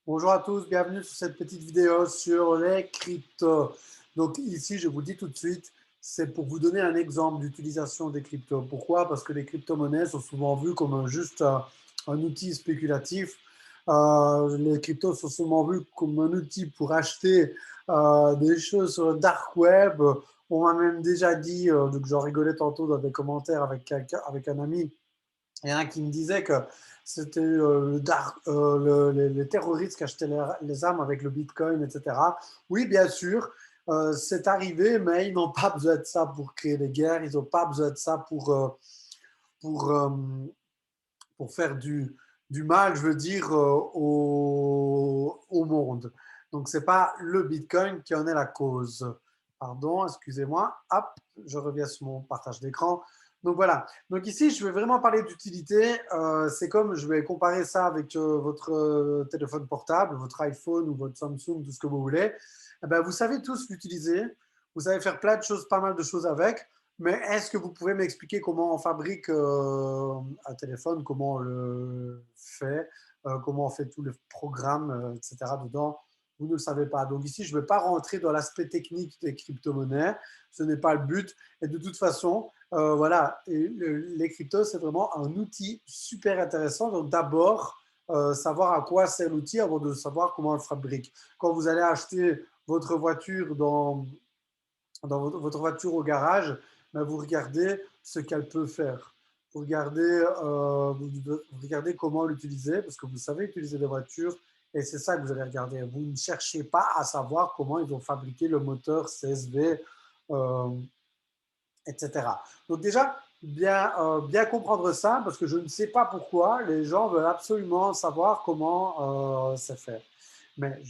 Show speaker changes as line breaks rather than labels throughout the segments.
Bonjour à tous, bienvenue sur cette petite vidéo sur les cryptos. Donc ici, je vous dis tout de suite, c'est pour vous donner un exemple d'utilisation des cryptos. Pourquoi? Parce que les crypto-monnaies sont souvent vues comme juste un outil spéculatif. Les cryptos sont souvent vus comme un outil pour acheter des choses sur le dark web. On m'a même déjà dit, donc j'en rigolais tantôt dans des commentaires avec un ami, il y en a qui me disaient que c'était les terroristes qui achetaient les armes avec le Bitcoin, etc. Oui, bien sûr, c'est arrivé, mais ils n'ont pas besoin de ça pour créer des guerres, ils n'ont pas besoin de ça pour, euh, pour faire du mal, je veux dire, au monde. Donc, ce n'est pas le Bitcoin qui en est la cause. Pardon, excusez-moi. Hop, je reviens sur mon partage d'écran. Donc voilà. Donc ici, je vais vraiment parler d'utilité. C'est comme je vais comparer ça avec votre téléphone portable, votre iPhone ou votre Samsung, tout ce que vous voulez. Eh ben, vous savez tous l'utiliser. Vous savez faire plein de choses, pas mal de choses avec. Mais est-ce que vous pouvez m'expliquer comment on fabrique un téléphone, comment on le fait, comment on fait tout le programme, etc. dedans? Vous ne le savez pas. Donc ici, je ne vais pas rentrer dans l'aspect technique des crypto-monnaies. Ce n'est pas le but. Et de toute façon, voilà, les cryptos, c'est vraiment un outil super intéressant. Donc d'abord, savoir à quoi sert l'outil avant de savoir comment on le fabrique. Quand vous allez acheter votre voiture dans votre voiture au garage, ben vous regardez ce qu'elle peut faire. Vous regardez comment l'utiliser, parce que vous savez utiliser des voitures, et c'est ça que vous allez regarder. Vous ne cherchez pas à savoir comment ils ont fabriqué le moteur CSV, euh, etc. Donc déjà, bien comprendre ça, parce que je ne sais pas pourquoi les gens veulent absolument savoir comment c'est fait. Mais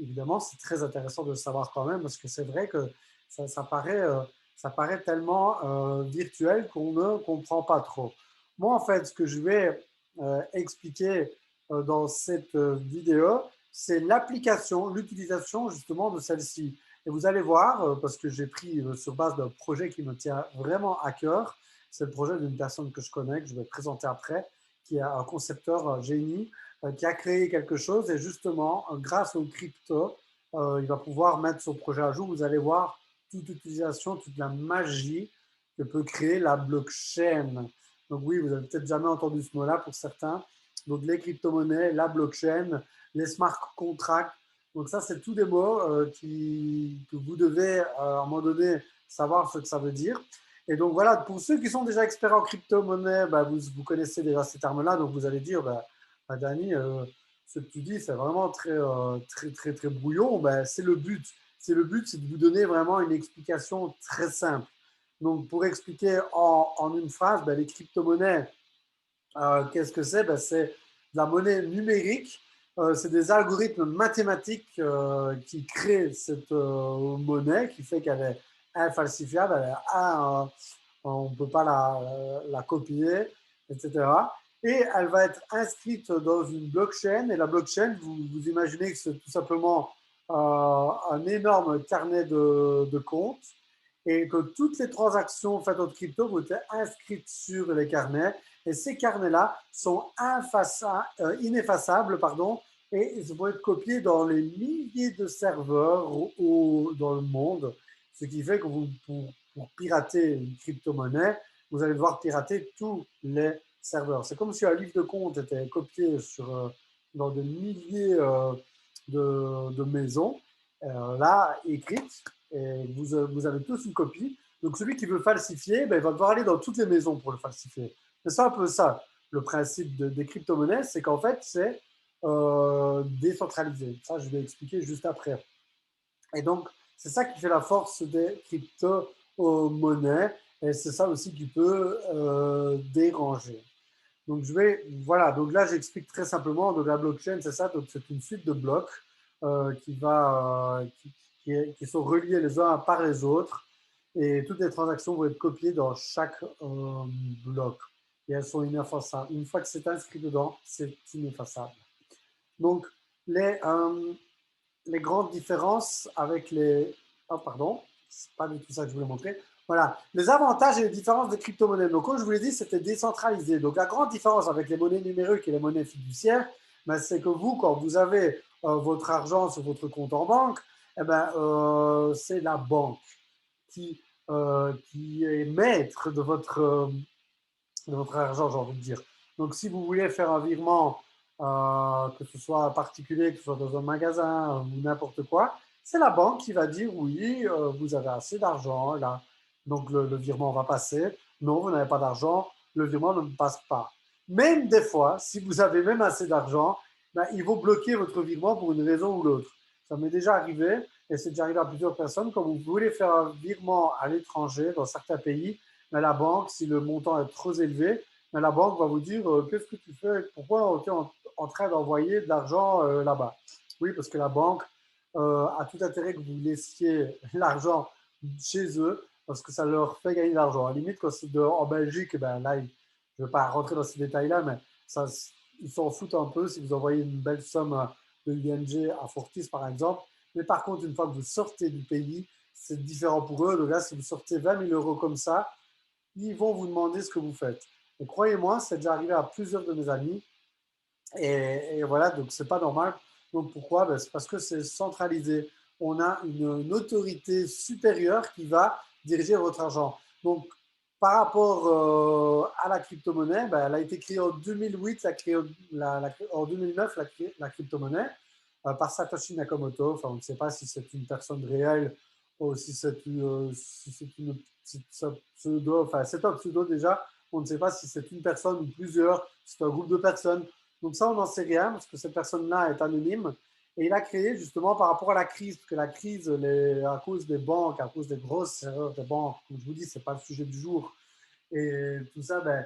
évidemment, c'est très intéressant de le savoir quand même, parce que c'est vrai que ça paraît tellement virtuel qu'on ne comprend pas trop. Moi, en fait, ce que je vais expliquer dans cette vidéo, c'est l'application, l'utilisation justement de celle-ci. Et vous allez voir, parce que j'ai pris sur base d'un projet qui me tient vraiment à cœur, c'est le projet d'une personne que je connais, que je vais présenter après, qui est un concepteur génie, qui a créé quelque chose et justement, grâce au crypto, il va pouvoir mettre son projet à jour. Vous allez voir toute utilisation, toute la magie que peut créer la blockchain. Donc oui, vous avez peut-être jamais entendu ce mot-là pour certains. Donc les crypto-monnaies, la blockchain, les smart contracts. Donc ça, c'est tous des mots que vous devez, à un moment donné, savoir ce que ça veut dire. Et donc voilà, pour ceux qui sont déjà experts en crypto-monnaie, bah, vous connaissez déjà ces termes-là, donc vous allez dire, bah, Dani, ce que tu dis, c'est vraiment très brouillon. Bah, c'est le but. C'est le but, c'est de vous donner vraiment une explication très simple. Donc pour expliquer en une phrase, bah, les crypto-monnaies, qu'est-ce que c'est? Ben, c'est de la monnaie numérique. C'est des algorithmes mathématiques qui créent cette monnaie, qui fait qu'elle est infalsifiable, on ne peut pas la copier, etc. Et elle va être inscrite dans une blockchain. Et la blockchain, vous imaginez que c'est tout simplement un énorme carnet de comptes et que toutes les transactions faites en crypto vont être inscrites sur les carnets. Et ces carnets-là sont ineffaçables, pardon, et ils vont être copiés dans les milliers de serveurs dans le monde, ce qui fait que pour pirater une crypto-monnaie, vous allez devoir pirater tous les serveurs. C'est comme si un livre de compte était copié dans des milliers de maisons, là, écrites, et vous avez tous une copie. Donc celui qui veut falsifier, ben, il va devoir aller dans toutes les maisons pour le falsifier. C'est un peu ça, le principe des crypto-monnaies, c'est qu'en fait, c'est décentralisé. Ça, je vais expliquer juste après. Et donc, c'est ça qui fait la force des crypto-monnaies, et c'est ça aussi qui peut déranger. Donc, voilà, donc là, j'explique très simplement. Donc, la blockchain, c'est ça, donc c'est une suite de blocs qui sont reliés les uns par les autres. Et toutes les transactions vont être copiées dans chaque bloc. Et elles sont ineffaçables. Une fois que c'est inscrit dedans, c'est ineffaçable. Donc, les, euh, les grandes différences avec les. Oh, pardon, c'est pas du tout ça que je voulais montrer. Voilà, les avantages et les différences des crypto-monnaies. Donc, comme je vous l'ai dit, c'était décentralisé. Donc, la grande différence avec les monnaies numériques et les monnaies fiduciaires, ben, c'est que vous, quand vous avez votre argent sur votre compte en banque, eh ben, c'est la banque qui est maître de votre argent, j'ai envie de dire. Donc, si vous voulez faire un virement, que ce soit particulier, que ce soit dans un magasin ou n'importe quoi, c'est la banque qui va dire oui, vous avez assez d'argent, là, donc le virement va passer. Non, vous n'avez pas d'argent, le virement ne passe pas. Même des fois, si vous avez même assez d'argent, ben, ils vont bloquer votre virement pour une raison ou l'autre. Ça m'est déjà arrivé, et c'est déjà arrivé à plusieurs personnes, quand vous voulez faire un virement à l'étranger, dans certains pays, mais la banque, si le montant est trop élevé, mais la banque va vous dire qu'est-ce que tu fais, pourquoi tu es en train d'envoyer de l'argent là-bas. Oui, parce que la banque a tout intérêt que vous laissiez l'argent chez eux, parce que ça leur fait gagner de l'argent. À la limite, quand c'est en Belgique, ben là, je ne vais pas rentrer dans ces détails-là, mais ça, ils s'en foutent un peu si vous envoyez une belle somme de ING à Fortis, par exemple. Mais par contre, une fois que vous sortez du pays, c'est différent pour eux. Donc là, si vous sortez 20 000 euros comme ça, ils vont vous demander ce que vous faites. Et croyez-moi, c'est déjà arrivé à plusieurs de mes amis. Et voilà, donc c'est pas normal. Donc pourquoi? Ben, c'est parce que c'est centralisé. On a une autorité supérieure qui va diriger votre argent. Donc par rapport à la crypto-monnaie, ben, elle a été créée en 2008, en 2009, la crypto-monnaie, par Satoshi Nakamoto. Enfin, on ne sait pas si c'est une personne réelle ou si c'est une pseudo. Enfin, c'est un pseudo déjà. On ne sait pas si c'est une personne ou plusieurs, si c'est un groupe de personnes. Donc ça, on n'en sait rien parce que cette personne-là est anonyme. Et il a créé justement par rapport à la crise, parce que la crise, à cause des banques, à cause des grosses erreurs des banques, comme je vous dis, ce n'est pas le sujet du jour. Et tout ça, ben,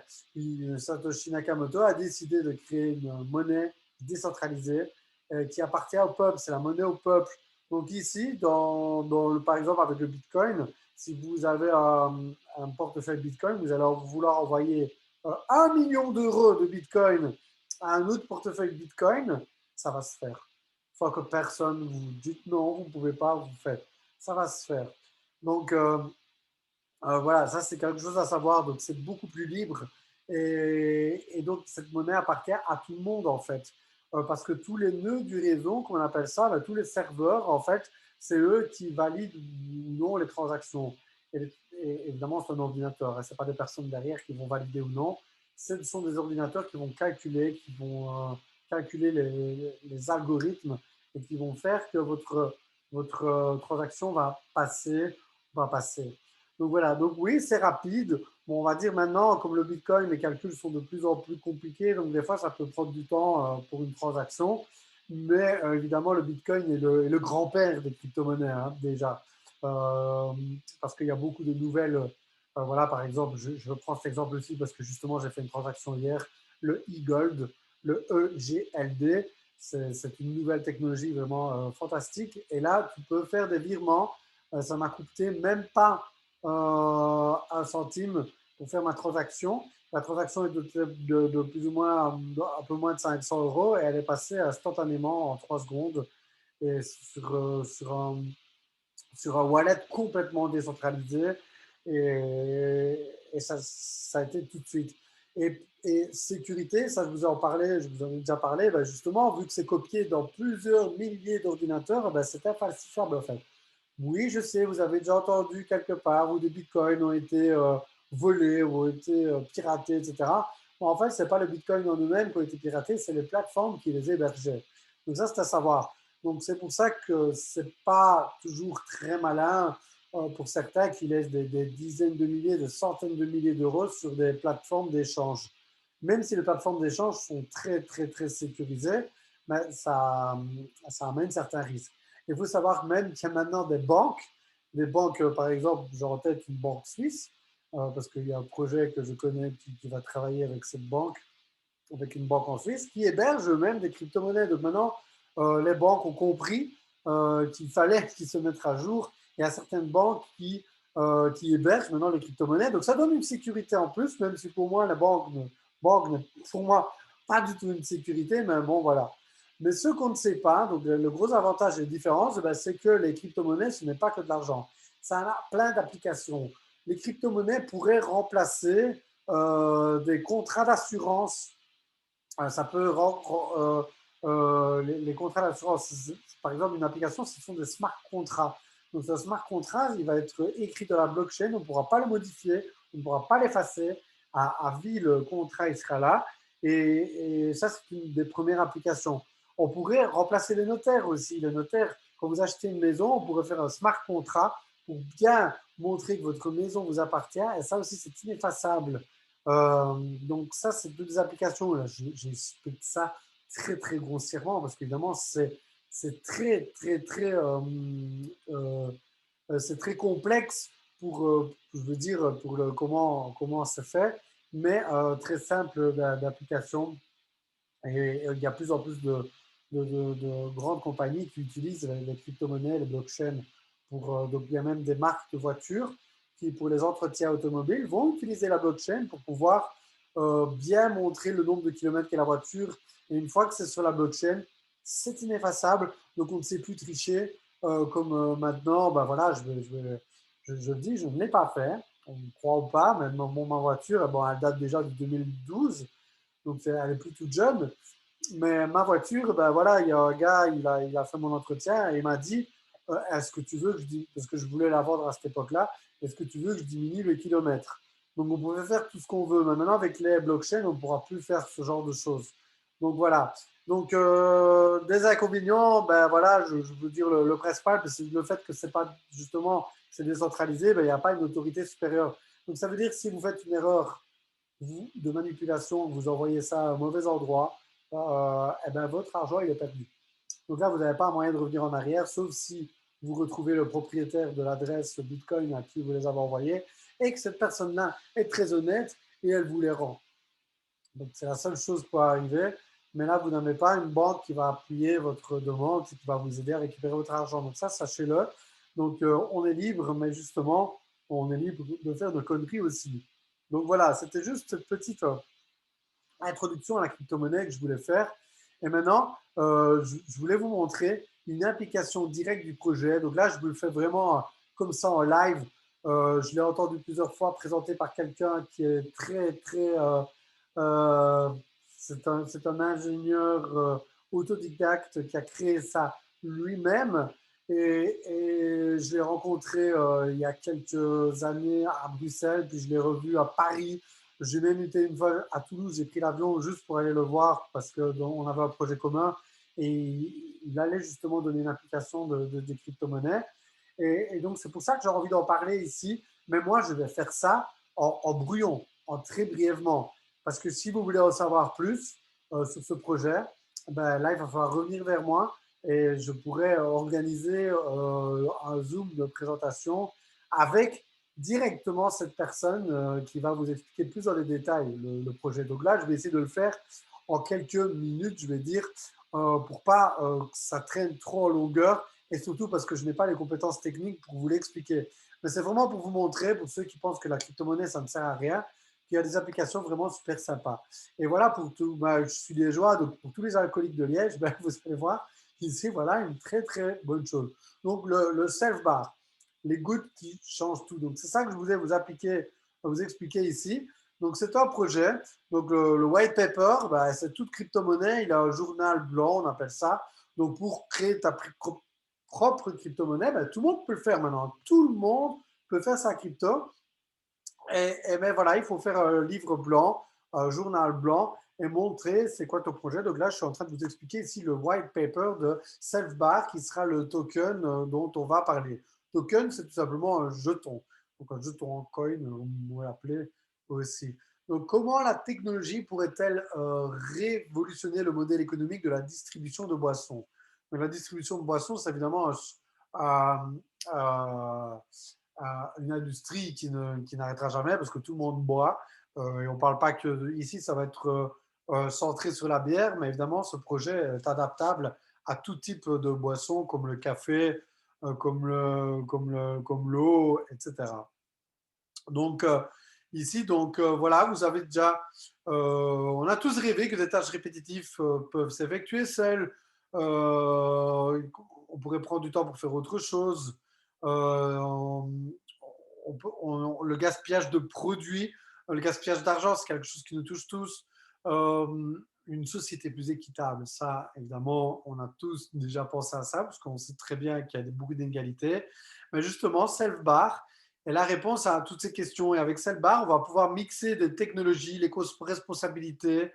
Satoshi Nakamoto a décidé de créer une monnaie décentralisée qui appartient au peuple. C'est la monnaie au peuple. Donc ici, par exemple avec le Bitcoin, si vous avez un portefeuille Bitcoin, vous allez vouloir envoyer 1 million d'euros de Bitcoin à un autre portefeuille Bitcoin, ça va se faire. Une fois que personne vous dit non, vous ne pouvez pas, vous faites. Ça va se faire. Donc, voilà, ça c'est quelque chose à savoir. Donc c'est beaucoup plus libre. Et donc cette monnaie appartient à tout le monde en fait. Parce que tous les nœuds du réseau, comme on appelle ça, ben, tous les serveurs, en fait, c'est eux qui valident ou non les transactions. Et évidemment, c'est un ordinateur. Hein, ce n'est pas des personnes derrière qui vont valider ou non. Ce sont des ordinateurs qui vont calculer, calculer les algorithmes et qui vont faire que votre transaction va passer, va passer. Donc voilà, donc oui, c'est rapide. Bon, on va dire maintenant, comme le Bitcoin, les calculs sont de plus en plus compliqués, donc des fois, ça peut prendre du temps pour une transaction. Mais évidemment, le Bitcoin est le grand-père des crypto-monnaies, hein, déjà. Euh, Parce qu'il y a beaucoup de nouvelles. Voilà, par exemple, je prends cet exemple aussi parce que justement, j'ai fait une transaction hier, le e-gold, le EGLD. C'est une nouvelle technologie vraiment fantastique. Et là, tu peux faire des virements. Ça m'a coûté même pas 1 centime pour faire ma transaction. La transaction est de plus ou moins un peu moins de 500 euros et elle est passée instantanément en 3 secondes et sur un wallet complètement décentralisé et ça a été tout de suite. Et sécurité, ça je vous en parlais, je vous en ai déjà parlé, ben justement, vu que c'est copié dans plusieurs milliers d'ordinateurs, ben c'est infalsifiable en fait. Oui, je sais, vous avez déjà entendu quelque part où des bitcoins ont été volés ou ont été piratés, etc. Bon, en fait, ce n'est pas les bitcoins en eux-mêmes qui ont été piratés, c'est les plateformes qui les hébergeaient. Donc ça, c'est à savoir. Donc c'est pour ça que ce n'est pas toujours très malin pour certains qui laissent des dizaines de milliers, des centaines de milliers d'euros sur des plateformes d'échange. Même si les plateformes d'échange sont très, très, très sécurisées, mais ça amène certains risques. Il faut savoir même qu'il y a maintenant des banques par exemple, j'ai en tête une banque suisse, parce qu'il y a un projet que je connais qui va travailler avec cette banque, avec une banque en Suisse, qui héberge eux-mêmes des crypto-monnaies. Donc maintenant, les banques ont compris qu'il fallait qu'ils se mettent à jour. Il y a certaines banques qui hébergent maintenant les crypto-monnaies. Donc ça donne une sécurité en plus, même si pour moi, la banque n'est pour moi pas du tout une sécurité, mais bon, voilà. Mais ce qu'on ne sait pas, donc le gros avantage et différence, eh ben, c'est que les crypto-monnaies, ce n'est pas que de l'argent. Ça a plein d'applications. Les crypto-monnaies pourraient remplacer des contrats d'assurance. Ça peut les contrats d'assurance. Par exemple, une application, ce sont des smart contrats. Donc, ce smart contract, il va être écrit dans la blockchain, on ne pourra pas le modifier, on ne pourra pas l'effacer. À vie, le contrat, il sera là. Et ça, c'est une des premières applications. On pourrait remplacer les notaires aussi. Les notaires, quand vous achetez une maison, on pourrait faire un smart contract pour bien montrer que votre maison vous appartient. Et ça aussi, c'est ineffaçable. Donc ça, c'est toutes des applications. J'explique ça très, très grossièrement parce qu'évidemment, c'est très, très, très, euh, c'est très complexe je veux dire, pour comment c'est fait, mais très simple d'application. Et il y a plus en plus de grandes compagnies qui utilisent les crypto-monnaies, les blockchains. Donc, il y a même des marques de voitures qui, pour les entretiens automobiles, vont utiliser la blockchain pour pouvoir bien montrer le nombre de kilomètres qu'est la voiture. Et une fois que c'est sur la blockchain, c'est ineffaçable. Donc, on ne sait plus tricher. Comme maintenant, ben voilà, je le dis, je ne l'ai pas fait. On ne croit ou pas, mais ma voiture, bon, elle date déjà de 2012. Donc, elle est plus toute jeune. Mais ma voiture, ben voilà, il y a un gars, il a fait mon entretien et il m'a dit est-ce que tu veux que parce que je voulais la vendre à cette époque-là, est-ce que tu veux que je diminue le kilomètre? Donc, on pouvait faire tout ce qu'on veut. Mais maintenant, avec les blockchains, on ne pourra plus faire ce genre de choses. Donc, voilà. Donc, des inconvénients, ben voilà, je veux dire le principal, c'est le fait que c'est pas justement, c'est décentralisé, ben, il n'y a pas une autorité supérieure. Donc, ça veut dire que si vous faites une erreur de manipulation, vous envoyez ça à un mauvais endroit, eh ben, votre argent il est perdu. Donc là, vous n'avez pas un moyen de revenir en arrière, sauf si vous retrouvez le propriétaire de l'adresse Bitcoin à qui vous les avez envoyés et que cette personne-là est très honnête et elle vous les rend. Donc c'est la seule chose qui peut arriver. Mais là, vous n'avez pas une banque qui va appuyer votre demande, qui va vous aider à récupérer votre argent. Donc ça, sachez-le. Donc on est libre, mais justement, on est libre de faire de conneries aussi. Donc voilà, c'était juste cette petite introduction à la crypto-monnaie que je voulais faire. Et maintenant, je voulais vous montrer une implication directe du projet. Donc là, je vous le fais vraiment comme ça en live. Je l'ai entendu plusieurs fois présenté par quelqu'un qui est très, très... euh, c'est un ingénieur autodidacte qui a créé ça lui-même. Et je l'ai rencontré il y a quelques années à Bruxelles, puis je l'ai revu à Paris. J'ai même été une fois à Toulouse, j'ai pris l'avion juste pour aller le voir parce qu'on avait un projet commun et il allait justement donner une application des crypto-monnaies. Et donc, c'est pour ça que j'ai envie d'en parler ici. Mais moi, je vais faire ça en brouillon, en très brièvement. Parce que si vous voulez en savoir plus sur ce projet, ben là, il va falloir revenir vers moi et je pourrais organiser un Zoom de présentation avec directement cette personne qui va vous expliquer plus dans les détails le projet. Donc là, je vais essayer de le faire en quelques minutes, je vais dire, pour pas que ça traîne trop en longueur et surtout parce que je n'ai pas les compétences techniques pour vous l'expliquer. Mais c'est vraiment pour vous montrer, pour ceux qui pensent que la crypto-monnaie, ça ne sert à rien, qu'il y a des applications vraiment super sympas. Et voilà, pour tout, bah, je suis liégeois, donc pour tous les alcooliques de Liège, ben, vous allez voir ici, voilà une très très bonne chose. Donc le self-bar, les gouttes qui changent tout. Donc c'est ça que je voulais vous expliquer ici. Donc c'est un projet. Donc le white paper, bah, c'est toute crypto-monnaie. Il a un journal blanc, on appelle ça. Donc pour créer ta propre crypto-monnaie, bah, tout le monde peut le faire maintenant. Tout le monde peut faire sa crypto. Et ben voilà, il faut faire un livre blanc, un journal blanc et montrer c'est quoi ton projet. Donc là, je suis en train de vous expliquer ici le white paper de Selfbar qui sera le token dont on va parler. Token, c'est tout simplement un jeton. Donc un jeton en coin, on pourrait l'appeler aussi. Donc comment la technologie pourrait-elle révolutionner le modèle économique de la distribution de boissons? Donc, la distribution de boissons, c'est évidemment une industrie qui n'arrêtera jamais parce que tout le monde boit. Et on ne parle pas que ici, ça va être centré sur la bière, mais évidemment, ce projet est adaptable à tout type de boissons comme le café, comme l'eau, etc. Donc, ici, donc voilà, vous avez déjà, on a tous rêvé que des tâches répétitives peuvent s'effectuer seules. On pourrait prendre du temps pour faire autre chose. Le gaspillage de produits, le gaspillage d'argent, c'est quelque chose qui nous touche tous. Euh, une société plus équitable, ça, évidemment, on a tous déjà pensé à ça, parce qu'on sait très bien qu'il y a beaucoup d'inégalités. Mais justement, Self-Bar est la réponse à toutes ces questions. Et avec Self-Bar, on va pouvoir mixer des technologies, l'éco-responsabilité,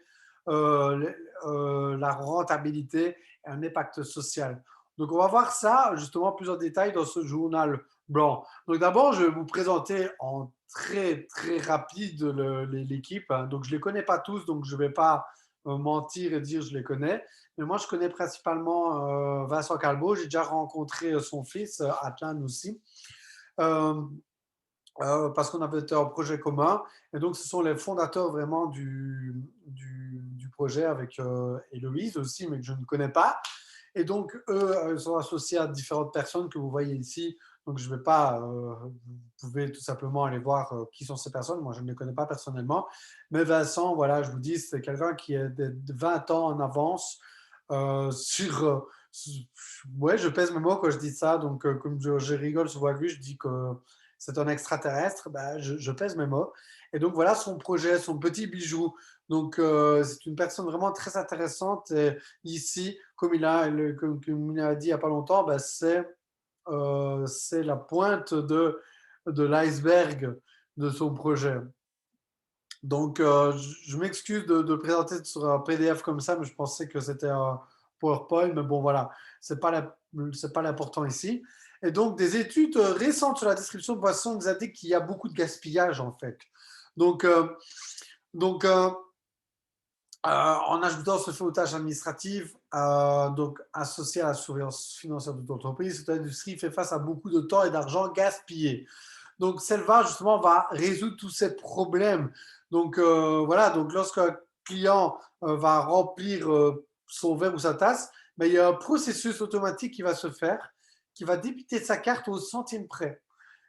la rentabilité et un impact social. Donc, on va voir ça justement plus en détail dans ce journal blanc. Donc, d'abord, je vais vous présenter en très, très rapide l'équipe. Donc, je ne les connais pas tous, donc je ne vais pas mentir et dire je les connais. Mais moi, je connais principalement Vincent Calbo. J'ai déjà rencontré son fils, Atlan aussi. Euh, parce qu'on avait été en projet commun. Et donc, ce sont les fondateurs vraiment du projet avec Héloïse aussi, mais que je ne connais pas. Et donc, eux sont associés à différentes personnes que vous voyez ici. Donc, je ne vais pas, vous pouvez tout simplement aller voir qui sont ces personnes. Moi, je ne les connais pas personnellement. Mais Vincent, voilà, je vous dis, c'est quelqu'un qui est de 20 ans en avance ouais, je pèse mes mots quand je dis ça. Donc, comme je rigole sur voix vue, je dis que c'est un extraterrestre. Ben, je pèse mes mots. Et donc, voilà son projet, son petit bijou. Donc, c'est une personne vraiment très intéressante. Et ici, comme il a dit il n'y a pas longtemps, ben, c'est la pointe de l'iceberg de son projet. Donc, je m'excuse de présenter sur un PDF comme ça, mais je pensais que c'était un PowerPoint. Mais bon, voilà, c'est pas l'important ici. Et donc, des études récentes sur la distribution de boissons nous indiquent qu'il y a beaucoup de gaspillage, en fait. Donc, donc en ajoutant ce fait aux tâches administratives, donc associées à la surveillance financière de l'entreprise, cette industrie fait face à beaucoup de temps et d'argent gaspillés. Donc, Selva, justement, va résoudre tous ces problèmes. Donc, voilà, donc lorsqu'un client va remplir son verre ou sa tasse, ben, il y a un processus automatique qui va se faire, qui va débiter sa carte au centime près.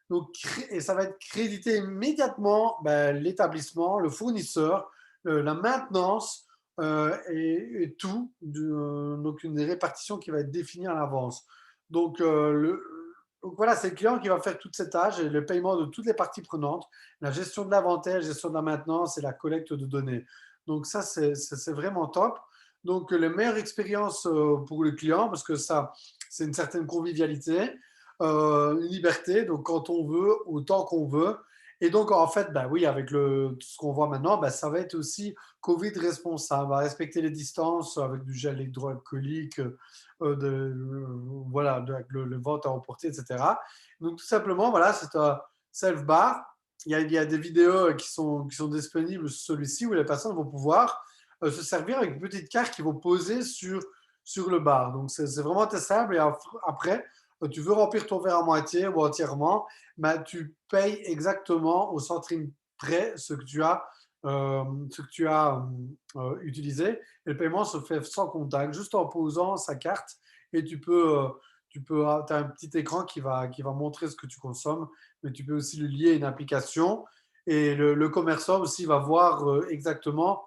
Donc, et ça va être crédité immédiatement ben, l'établissement, le fournisseur, la maintenance et tout. Donc, une répartition qui va être définie à l'avance. Donc, donc voilà, c'est le client qui va faire toutes ces tâches et le paiement de toutes les parties prenantes, la gestion de l'inventaire, la gestion de la maintenance et la collecte de données. Donc ça, c'est vraiment top. Donc les meilleures expériences pour le client, parce que ça, c'est une certaine convivialité, une liberté, donc quand on veut, autant qu'on veut. Et donc en fait, bah oui, avec tout ce qu'on voit maintenant, bah, ça va être aussi Covid responsable, à respecter les distances avec du gel hydroalcoolique, voilà, le vente à emporter, etc. Donc tout simplement, voilà, c'est un self-bar. Il y a des vidéos qui sont disponibles sur celui-ci où les personnes vont pouvoir se servir avec une petite carte qu'ils vont poser sur le bar. Donc c'est vraiment très simple. Et après, tu veux remplir ton verre à moitié ou entièrement, ben, tu payes exactement au centime près ce que tu as utilisé. Et le paiement se fait sans contact, juste en posant sa carte. Et tu as un petit écran qui va montrer ce que tu consommes, mais tu peux aussi le lier à une application. Et le commerçant aussi va voir exactement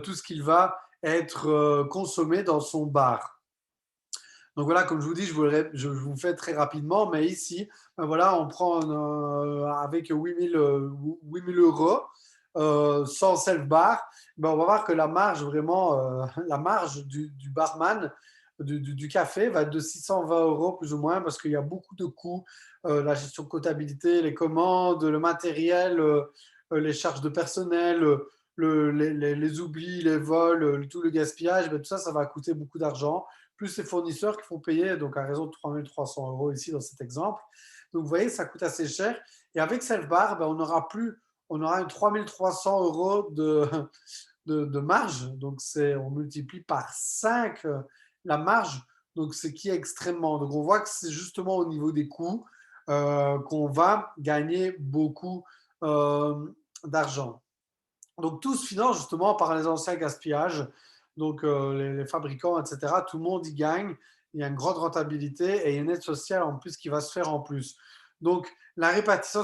tout ce qu'il va être consommé dans son bar. Donc voilà, comme je vous dis, je vous fais très rapidement, mais ici, ben voilà, on prend avec 8 000 euros sans self-bar, ben on va voir que la marge, vraiment, la marge du barman, du café, va être de 620 euros plus ou moins, parce qu'il y a beaucoup de coûts, la gestion de comptabilité, les commandes, le matériel, les charges de personnel, les oublis, les vols, tout le gaspillage, ben tout ça, ça va coûter beaucoup d'argent plus les fournisseurs qui font payer, donc à raison de 3 300 euros ici dans cet exemple. Donc vous voyez, ça coûte assez cher. Et avec Selfbar, ben, on aura une 3 300 euros de marge. Donc on multiplie par 5 la marge, donc ce qui est extrêmement. Donc on voit que c'est justement au niveau des coûts qu'on va gagner beaucoup d'argent. Donc tout se finance justement par les anciens gaspillages, donc les fabricants, etc. Tout le monde y gagne, il y a une grande rentabilité et une aide sociale en plus qui va se faire en plus. Donc la répartition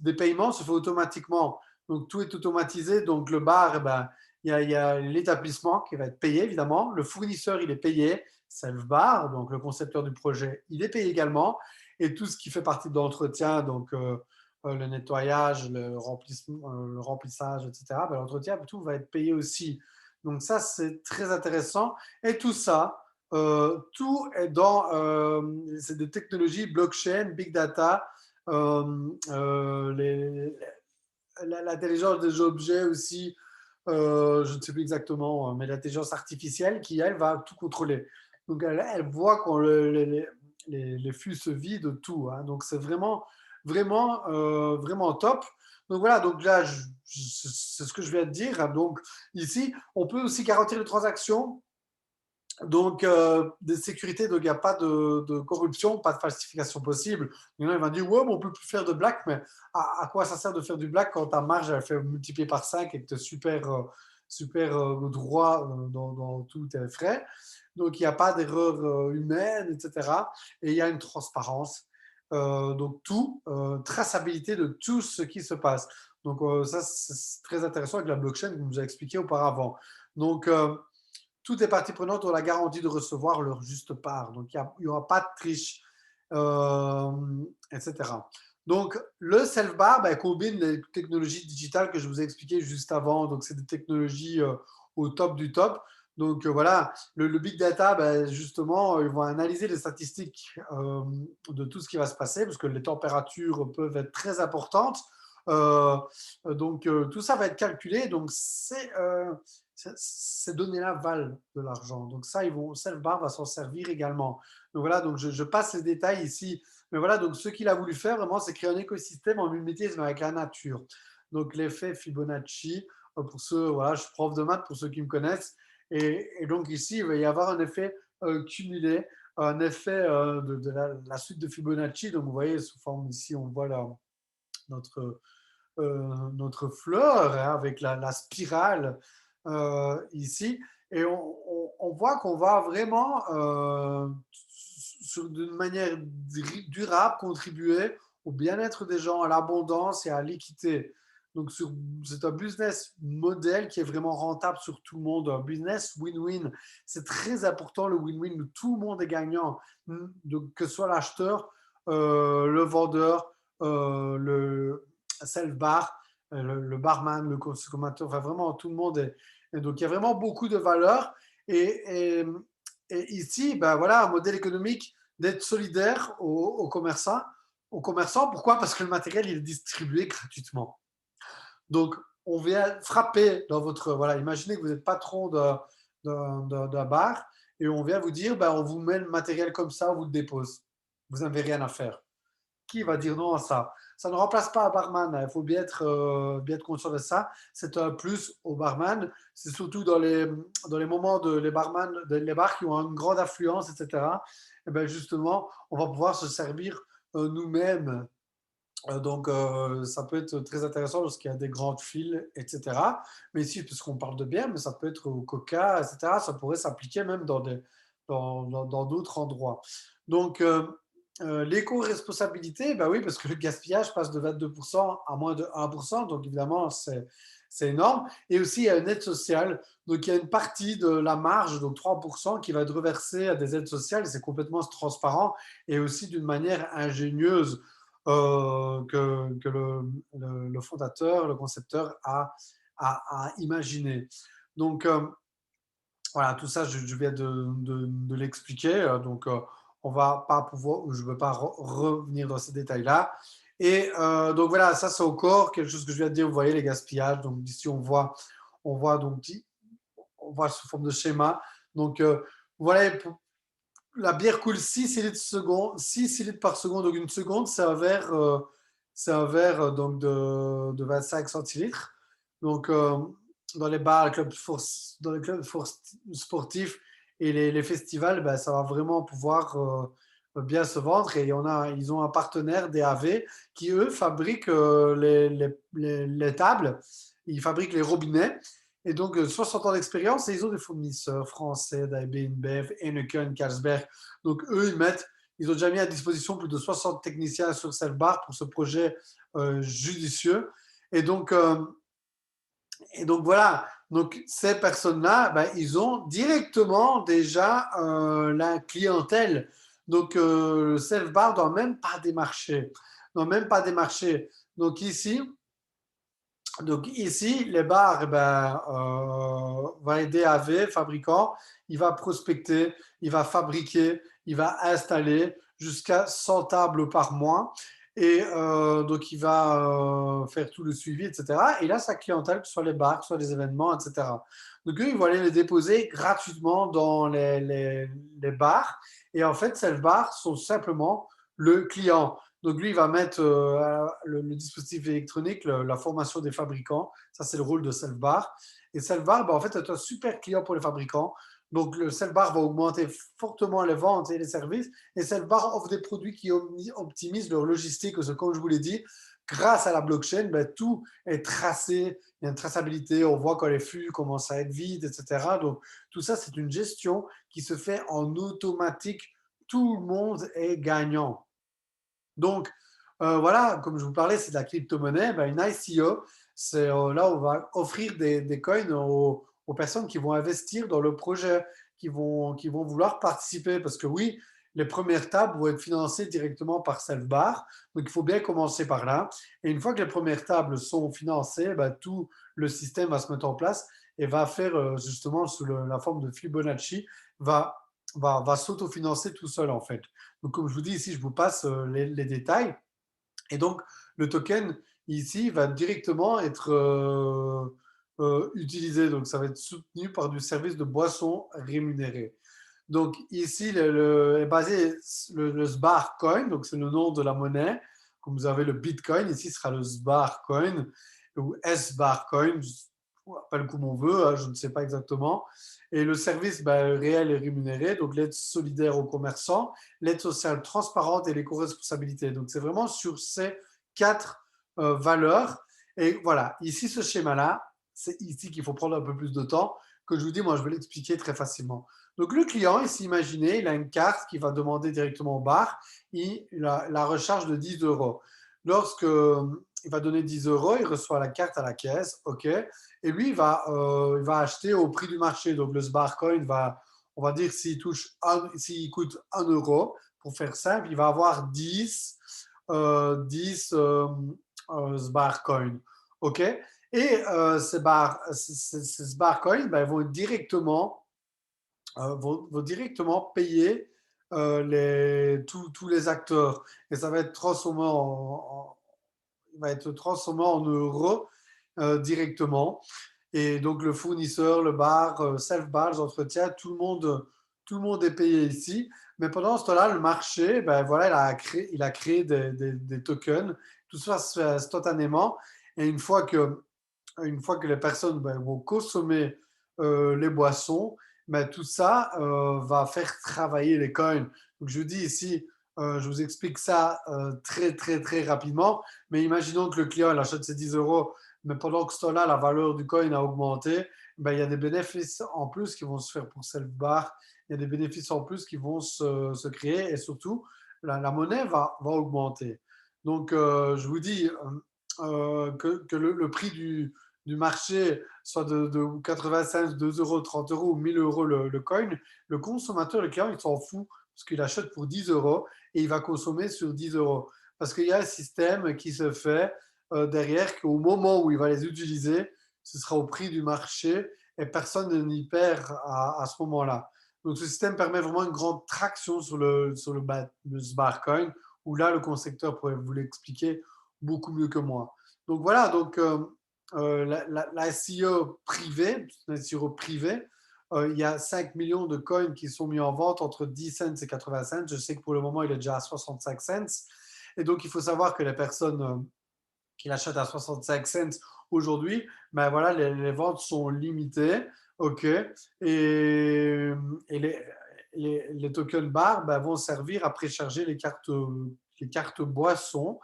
des paiements se fait automatiquement. Donc tout est automatisé. Donc le bar, eh ben, il y a l'établissement qui va être payé évidemment. Le fournisseur, il est payé. Self-bar, donc le concepteur du projet, il est payé également. Et tout ce qui fait partie de l'entretien, donc le nettoyage, le remplissage, etc., ben, l'entretien, tout va être payé aussi. Donc ça, c'est très intéressant. Et tout ça, tout est dans, c'est des technologies blockchain, big data, l'intelligence des objets aussi, je ne sais plus exactement, mais l'intelligence artificielle qui, elle, va tout contrôler. Donc, elle voit quand les flux se vident, tout, hein. Donc, c'est vraiment, vraiment, vraiment top. Donc, voilà, donc là, c'est ce que je viens de dire, hein. Donc, ici, on peut aussi garantir les transactions donc, des sécurités, donc il n'y a pas de corruption, pas de falsification possible. Il y en a, il va dire, ouais, mais on ne peut plus faire de black, mais à quoi ça sert de faire du black quand ta marge, elle fait multiplier par 5 et que tu es super, super droit dans tous tes frais. Donc, il n'y a pas d'erreur humaine, etc. Et il y a une transparence. Donc, tout, traçabilité de tout ce qui se passe. Donc, ça, c'est très intéressant avec la blockchain, comme je vous ai expliqué auparavant. Donc, toutes les parties prenantes ont la garantie de recevoir leur juste part. Donc, il n'y aura pas de triche, etc. Donc, le self-bar combine les technologies digitales que je vous ai expliquées juste avant. Donc, c'est des technologies au top du top. Donc, voilà, le big data, justement, ils vont analyser les statistiques de tout ce qui va se passer parce que les températures peuvent être très importantes. Euh, donc, tout ça va être calculé. Donc, ces données-là valent de l'argent. Donc ça, Self-Bar va s'en servir également. Donc voilà, donc je passe les détails ici. Mais voilà, donc ce qu'il a voulu faire vraiment, c'est créer un écosystème en mimétisme avec la nature. Donc l'effet Fibonacci, pour ceux, voilà, je suis prof de maths pour ceux qui me connaissent. Et donc ici, il va y avoir un effet cumulé, un effet de la suite de Fibonacci. Donc vous voyez, sous forme ici, on voit notre, notre fleur hein, avec la spirale ici. Et on voit qu'on va vraiment, d'une manière durable, contribuer au bien-être des gens, à l'abondance et à l'équité. Donc, c'est un business model qui est vraiment rentable sur tout le monde, un business win-win. C'est très important le win-win, où tout le monde est gagnant, que ce soit l'acheteur, le vendeur, le self-bar, le barman, le consommateur, enfin vraiment tout le monde est. Et donc il y a vraiment beaucoup de valeur. Et ici, ben voilà, un modèle économique d'être solidaire aux commerçants. Aux commerçants, pourquoi? Parce que le matériel il est distribué gratuitement. Donc, on vient frapper dans votre. Voilà, imaginez que vous êtes patron d'un bar et on vient vous dire ben, on vous met le matériel comme ça, on vous le dépose. Vous n'avez rien à faire. Qui va dire non à ça? Ça ne remplace pas un barman, hein. Il faut bien être conscient de ça. C'est un plus au barman. C'est surtout dans les moments de les barman, les bars qui ont une grande affluence, etc. Et bien justement, on va pouvoir se servir nous-mêmes. Donc, ça peut être très intéressant lorsqu'il y a des grandes files, etc. Mais ici, puisqu'on parle de bière, mais ça peut être au coca, etc. Ça pourrait s'appliquer même dans d'autres endroits. Donc, l'éco-responsabilité, bah oui, parce que le gaspillage passe de 22% à moins de 1%, donc évidemment, c'est énorme. Et aussi, il y a une aide sociale, donc il y a une partie de la marge, donc 3%, qui va être reversée à des aides sociales, c'est complètement transparent, et aussi d'une manière ingénieuse que le fondateur, le concepteur a imaginé. Donc, voilà, tout ça, je viens de l'expliquer. Donc, on va pas pouvoir, je ne veux pas revenir dans ces détails-là. Et donc, voilà, ça, c'est encore quelque chose que je viens de dire. Vous voyez les gaspillages. Donc, ici, on voit donc, on voit sous forme de schéma. Donc, voilà, la bière coule 6 litres, 6 litres par seconde. Donc, une seconde, c'est un verre donc de 25 centilitres. Donc, dans les bars, dans les clubs sportifs et les festivals, ben, ça va vraiment pouvoir bien se vendre. Et ils ont un partenaire, DAV, qui, eux, fabriquent les tables. Ils fabriquent les robinets. Et donc, 60 ans d'expérience, et ils ont des fournisseurs français, d'AB InBev, Heineken, Carlsberg. Donc, eux, ils ont déjà mis à disposition plus de 60 techniciens sur cette barre pour ce projet judicieux. Et donc, voilà. Donc, ces personnes-là, ben, ils ont directement déjà la clientèle. Donc, le self-bar ne doit même pas démarcher. Donc, ici, Donc ici, les bars, eh ben, va aider AV, fabricant, il va prospecter, il va fabriquer, il va installer jusqu'à 100 tables par mois. Et donc il va faire tout le suivi, etc. Et là, sa clientèle, que ce soit les bars, que ce soit les événements, etc. Donc eux, ils vont aller les déposer gratuitement dans les bars. Et en fait, ces bars sont simplement le client. Donc lui, il va mettre le dispositif électronique, la formation des fabricants. Ça, c'est le rôle de Selfbar. Et Selfbar, ben, en fait, est un super client pour les fabricants. Donc le Selfbar va augmenter fortement les ventes et les services. Et Selfbar offre des produits qui optimisent leur logistique. Parce que, comme je vous l'ai dit, grâce à la blockchain, ben, tout est tracé. Il y a une traçabilité. On voit quand les flux commencent à être vides, etc. Donc tout ça, c'est une gestion qui se fait en automatique. Tout le monde est gagnant. Donc, voilà, comme je vous parlais, c'est de la crypto-monnaie. Ben, une ICO, c'est là où on va offrir des coins aux personnes qui vont investir dans le projet, qui vont vouloir participer. Parce que oui, les premières tables vont être financées directement par Selfbar. Donc, il faut bien commencer par là. Et une fois que les premières tables sont financées, ben, tout le système va se mettre en place et va faire justement sous la forme de Fibonacci, va, va s'autofinancer tout seul en fait. Donc, comme je vous dis ici, je vous passe les détails. Et donc, le token ici va directement être utilisé. Donc, ça va être soutenu par du service de boisson rémunéré. Donc, ici, est basé le SBAR coin. Donc, c'est le nom de la monnaie. Comme vous avez le Bitcoin, ici sera le SBAR coin ou S-bar coin. On appelle comme on veut, hein, je ne sais pas exactement. Et le service ben, réel et rémunéré, donc l'aide solidaire aux commerçants, l'aide sociale transparente et l'éco-responsabilité. Donc c'est vraiment sur ces quatre valeurs. Et voilà, ici ce schéma-là, c'est ici qu'il faut prendre un peu plus de temps. Que je vous dis, moi je vais l'expliquer très facilement. Donc le client, ici imaginez, il a une carte qui va demander directement au bar, il a la recharge de 10 euros. Lorsque il va donner 10 euros, il reçoit la carte à la caisse, ok, et lui il va acheter au prix du marché. Donc le Sbarcoin va, on va dire s'il coûte 1 euro, pour faire simple, il va avoir 10 Sbarcoin, ok. Et ces Sbarcoin, ben, vont directement payer tous les acteurs. Et ça va être transformé va être transformé en euros directement. Et donc le fournisseur, le bar, self-bar, les entretiens, tout le monde est payé ici. Mais pendant ce temps-là, le marché, ben voilà, il a créé des tokens. Tout ça se fait instantanément. Et une fois que les personnes ben, vont consommer les boissons, ben, tout ça va faire travailler les coins. Donc je vous dis ici, je vous explique ça très rapidement, mais imaginons que le client il achète ses 10 euros, mais pendant que ce temps-là, la valeur du coin a augmenté, ben, il y a des bénéfices en plus qui vont se faire pour Selfbar, il y a des bénéfices en plus qui vont se créer et surtout, la monnaie va augmenter. Donc, je vous dis que le prix du marché soit de 85, 2 euros, 30 euros ou 1000 euros le coin, le consommateur, le client, il s'en fout parce qu'il achète pour 10 euros et il va consommer sur 10 euros. Parce qu'il y a un système qui se fait derrière qu'au moment où il va les utiliser, ce sera au prix du marché et personne n'y perd à ce moment-là. Donc ce système permet vraiment une grande traction le Sbarcoin, où là, le concepteur pourrait vous l'expliquer beaucoup mieux que moi. Donc voilà, donc la SEO privée, il y a 5 millions de coins qui sont mis en vente entre 10 cents et 80 cents. Je sais que pour le moment, il est déjà à 65 cents. Et donc, il faut savoir que les personnes qui l'achètent à 65 cents aujourd'hui, ben voilà, les ventes sont limitées. OK. Et, et les tokens bar ben, vont servir à précharger les cartes boissons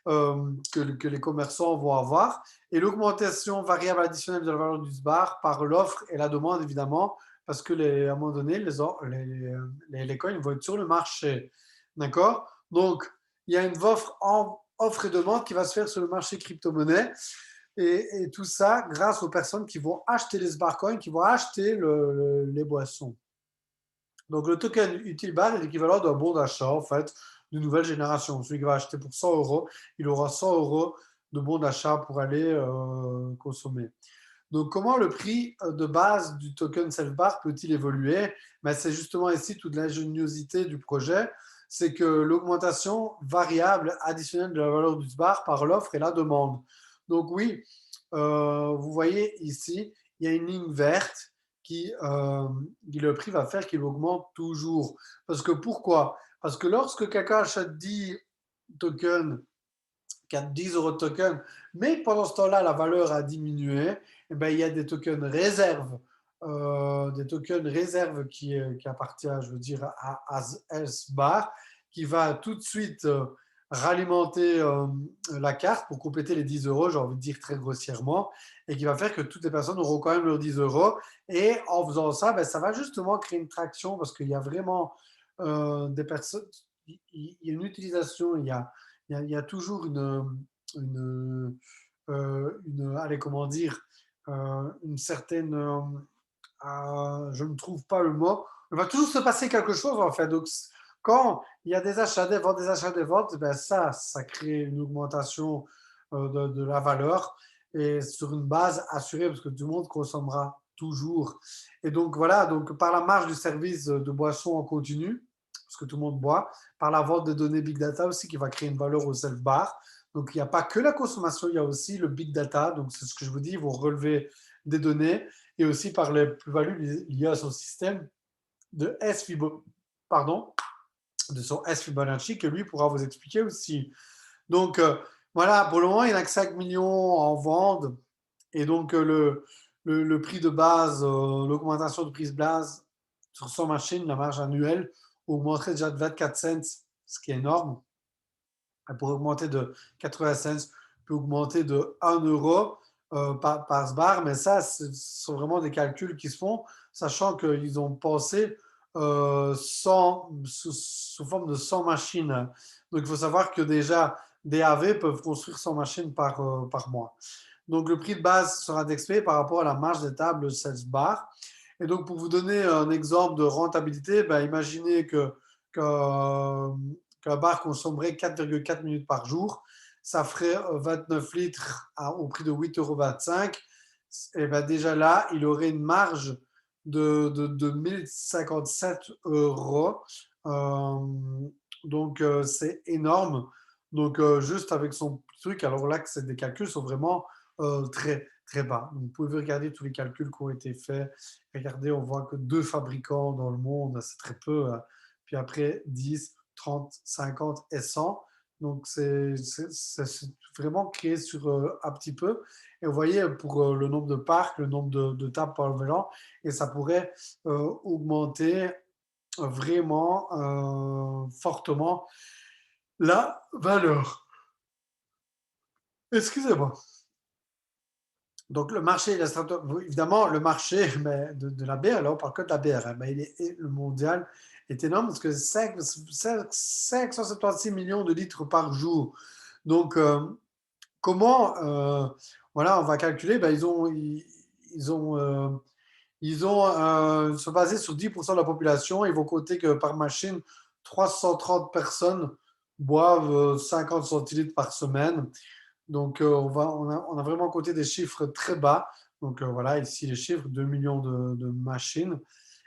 que les commerçants vont avoir. Et l'augmentation variable additionnelle de la valeur du bar par l'offre et la demande, évidemment, parce que à un moment donné, les coins vont être sur le marché. D'accord. Donc, il y a une offre et demande qui va se faire sur le marché crypto-monnaie. Et tout ça grâce aux personnes qui vont acheter les Sbarcoins, qui vont acheter les boissons. Donc, le token Utilbar est l'équivalent d'un bon d'achat, en fait, de nouvelle génération. Celui qui va acheter pour 100 euros, il aura 100 euros de bons d'achat pour aller consommer. Donc, comment le prix de base du token Self-Bar peut-il évoluer? Ben, c'est justement ici toute l'ingéniosité du projet, c'est que l'augmentation variable additionnelle de la valeur du bar par l'offre et la demande. Donc oui, vous voyez ici, il y a une ligne verte qui le prix va faire qu'il augmente toujours. Parce que pourquoi? Parce que lorsque quelqu'un achète 10 tokens 10 euros de token, mais pendant ce temps-là, la valeur a diminué, et ben, il y a des tokens réserves qui appartiennent, je veux dire, à S-Bar, qui va tout de suite ralimenter la carte pour compléter les 10 euros, j'ai envie de dire très grossièrement, et qui va faire que toutes les personnes auront quand même leurs 10 euros. Et en faisant ça, ben, ça va justement créer une traction parce qu'il y a vraiment des personnes, il y a une utilisation, il y a toujours allez, comment dire, une certaine, je ne trouve pas le mot. Il va toujours se passer quelque chose en fait. Donc, quand il y a des achats, des achats, des ventes, ben ça crée une augmentation de la valeur et sur une base assurée parce que tout le monde consommera toujours. Et donc voilà, donc par la marge du service de boisson en continu, parce que tout le monde boit, par la vente de données big data aussi qui va créer une valeur au self-bar. Donc il n'y a pas que la consommation, il y a aussi le big data. Donc c'est ce que je vous dis, ils vont relever des données et aussi par les plus-values liées à son système de pardon, de son S Fibonacci que lui pourra vous expliquer aussi. Donc voilà, pour le moment, il n'y a que 5 millions en vente et donc le prix de base, l'augmentation de prix de base sur son machine, la marge annuelle, augmenterait déjà de 24 cents, ce qui est énorme. Elle pourrait augmenter de 80 cents, peut augmenter de 1 euro par bar, mais ça, ce sont vraiment des calculs qui se font, sachant qu'ils ont pensé sous forme de 100 machines. Donc il faut savoir que déjà, des AV peuvent construire 100 machines par mois. Donc le prix de base sera indexé par rapport à la marge des tables 16 bars. Et donc pour vous donner un exemple de rentabilité, ben, imaginez qu'un bar consommerait 4,4 minutes par jour. Ça ferait 29 litres au prix de 8,25 €. Et ben déjà là, il aurait une marge de 1057 euros. Donc c'est énorme. Donc juste avec son truc, alors là que c'est des calculs sont vraiment très très bas. Donc, vous pouvez regarder tous les calculs qui ont été faits. Regardez, on voit que 2 fabricants dans le monde, c'est très peu. Puis après 10, 30, 50 et 100. Donc c'est vraiment créé sur un petit peu. Et vous voyez pour le nombre de parcs, le nombre de tables par le vélo, et ça pourrait augmenter vraiment fortement la valeur. Excusez-moi. Donc le marché, évidemment, le marché mais de la bière, là on parle que de la bière, hein, mais le mondial est énorme parce que 576 millions de litres par jour. Donc comment, voilà, on va calculer, ben, ils ont se baser sur 10% de la population, ils vont compter que par machine, 330 personnes boivent 50 centilitres par semaine. Donc, on a vraiment compté des chiffres très bas. Donc, voilà, ici les chiffres, 2 millions de machines.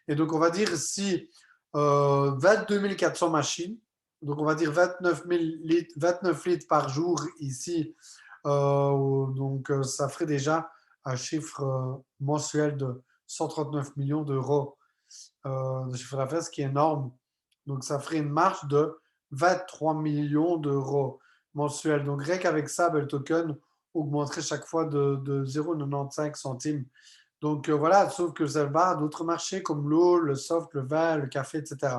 Et donc, on va dire si 22 400 machines, donc on va dire 29 litres par jour ici, donc ça ferait déjà un chiffre mensuel de 139 millions d'euros de chiffre d'affaires, ce qui est énorme. Donc, ça ferait une marge de 23 millions d'euros mensuels. Donc, rien qu'avec ça, ben, le token augmenterait chaque fois de 0,95 centimes. Donc, voilà, sauf que ça va à d'autres marchés comme l'eau, le soft, le vin, le café, etc.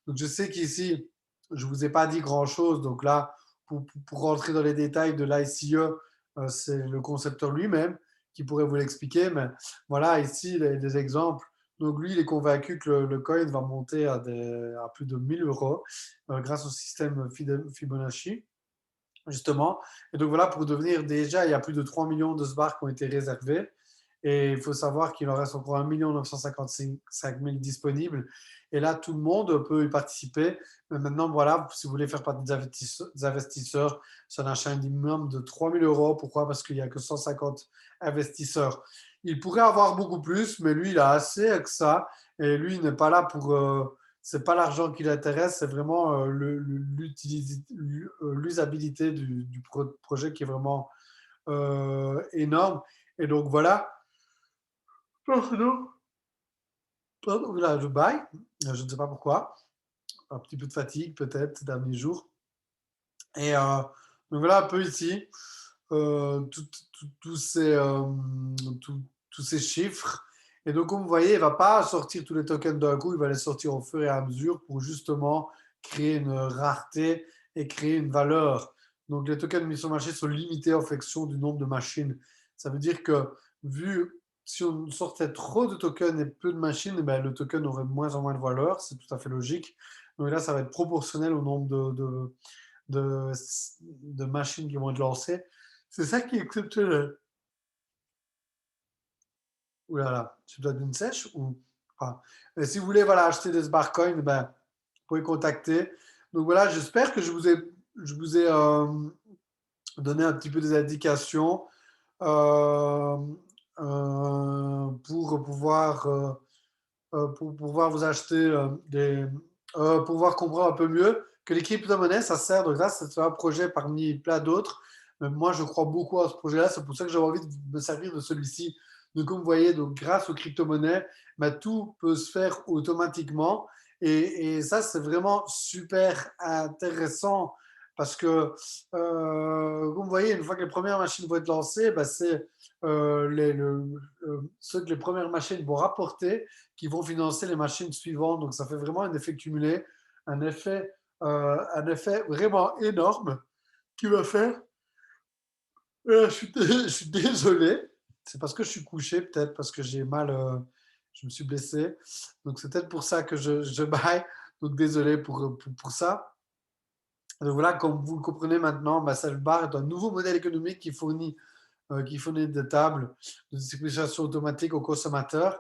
Donc, je sais qu'ici, je ne vous ai pas dit grand-chose. Donc là, pour rentrer dans les détails de l'ICE, c'est le concepteur lui-même qui pourrait vous l'expliquer. Mais voilà, ici, des exemples. Donc lui, il est convaincu que le coin va monter à plus de 1000 euros grâce au système Fibonacci, justement. Et donc voilà, pour devenir déjà, il y a plus de 3 millions de SBAR qui ont été réservés. Et il faut savoir qu'il en reste encore 1 955 000 disponibles. Et là, tout le monde peut y participer. Mais maintenant, voilà, si vous voulez faire partie des investisseurs, c'est un achat minimum de 3 000 euros. Pourquoi? Parce qu'il n'y a que 150 investisseurs. Il pourrait avoir beaucoup plus, mais lui, il a assez que ça. Et lui, il n'est pas là pour. C'est pas l'argent qui l'intéresse, c'est vraiment l'usabilité du projet qui est vraiment énorme. Et donc voilà. Pardon. Pardon, là, je baille. Je ne sais pas pourquoi. Un petit peu de fatigue peut-être ces derniers jours. Et donc voilà un peu ici tous tous ces chiffres. Et donc, comme vous voyez, il ne va pas sortir tous les tokens d'un coup, il va les sortir au fur et à mesure pour justement créer une rareté et créer une valeur. Donc, les tokens mis sur le marché sont limités en fonction du nombre de machines. Ça veut dire que vu si on sortait trop de tokens et peu de machines, eh ben, le token aurait de moins en moins de valeur. C'est tout à fait logique. Donc là, ça va être proportionnel au nombre de, de machines qui vont être lancées. C'est ça qui est exceptionnel. Ouh là là, tu dois d'une sèche ou pas? Et si vous voulez voilà, acheter des Sbarcoin, ben, vous pouvez contacter. Donc voilà, j'espère que je vous ai donné un petit peu des indications euh, pour pouvoir vous acheter pour pouvoir comprendre un peu mieux que les crypto-monnaies, ça sert. Donc là, c'est un projet parmi plein d'autres. Mais moi, je crois beaucoup à ce projet-là. C'est pour ça que j'avais envie de me servir de celui-ci. Donc, comme vous voyez, donc, grâce aux crypto-monnaies, bah, tout peut se faire automatiquement. Et ça, c'est vraiment super intéressant parce que, comme vous voyez, une fois que les premières machines vont être lancées, bah, c'est ceux que les premières machines vont rapporter qui vont financer les machines suivantes. Donc, ça fait vraiment un effet cumulé, un effet vraiment énorme qui va faire. Je suis désolé. C'est parce que je suis couché, peut-être parce que j'ai mal, je me suis blessé. Donc, c'est peut-être pour ça que je baille. Donc, désolé pour ça. Donc, voilà, comme vous le comprenez maintenant, bah, Selfbar est un nouveau modèle économique qui fournit des tables de distribution automatique aux consommateurs.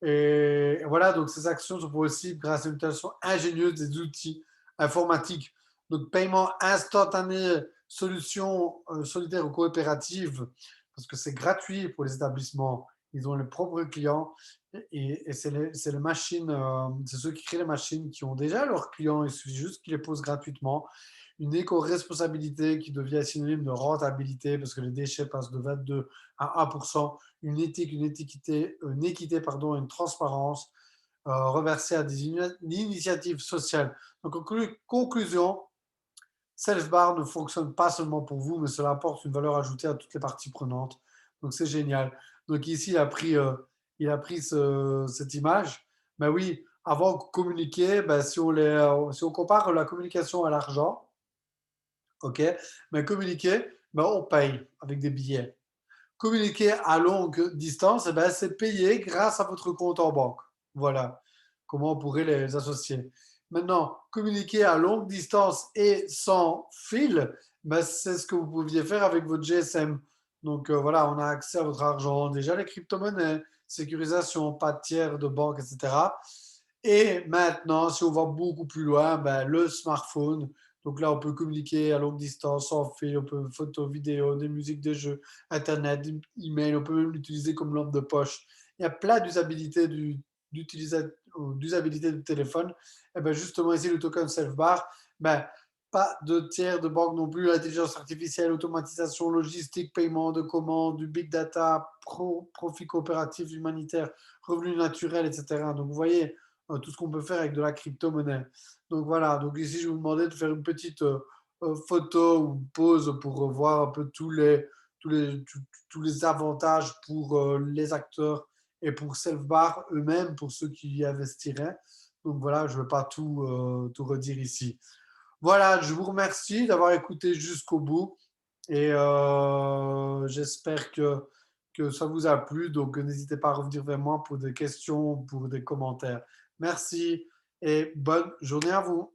Et voilà, donc ces actions sont possibles grâce à une utilisation ingénieuse des outils informatiques. Donc, paiement instantané, solution solidaire ou coopérative, parce que c'est gratuit pour les établissements. Ils ont leurs propres clients et c'est les machines, c'est ceux qui créent les machines qui ont déjà leurs clients. Il suffit juste qu'ils les posent gratuitement. Une éco-responsabilité qui devient synonyme de rentabilité parce que les déchets passent de 22 à 1%, une éthique, une équité, pardon, une transparence reversée à des initiatives sociales. Donc, en conclusion, Selfbar ne fonctionne pas seulement pour vous, mais cela apporte une valeur ajoutée à toutes les parties prenantes. Donc, c'est génial. Donc, ici, il a pris cette image. Ben oui, avant de communiquer, ben, si on compare la communication à l'argent, OK? Mais communiquer, ben, on paye avec des billets. Communiquer à longue distance, eh ben, c'est payé grâce à votre compte en banque. Voilà comment on pourrait les associer. Maintenant, communiquer à longue distance et sans fil, ben, c'est ce que vous pouviez faire avec votre GSM. Donc voilà, on a accès à votre argent, déjà les crypto-monnaies, sécurisation, pas de tiers de banque, etc. Et maintenant, si on va beaucoup plus loin, ben, le smartphone. Donc là, on peut communiquer à longue distance, sans fil, on peut photo, vidéo, des musiques, des jeux, Internet, email, on peut même l'utiliser comme lampe de poche. Il y a plein d'usabilité du téléphone. Et ben justement, ici, le token Selfbar, ben, pas de tiers de banque non plus, intelligence artificielle, automatisation, logistique, paiement de commandes, du big data, profit coopératif, humanitaire, revenus naturels, etc. Donc, vous voyez, tout ce qu'on peut faire avec de la crypto-monnaie. Donc voilà, donc ici je vous demandais de faire une petite photo ou pause pour voir un peu tous les avantages pour les acteurs et pour Selfbar eux-mêmes, pour ceux qui y investiraient. Donc voilà, je ne vais pas tout redire ici. Voilà, je vous remercie d'avoir écouté jusqu'au bout et j'espère que ça vous a plu. Donc, n'hésitez pas à revenir vers moi pour des questions, pour des commentaires. Merci et bonne journée à vous.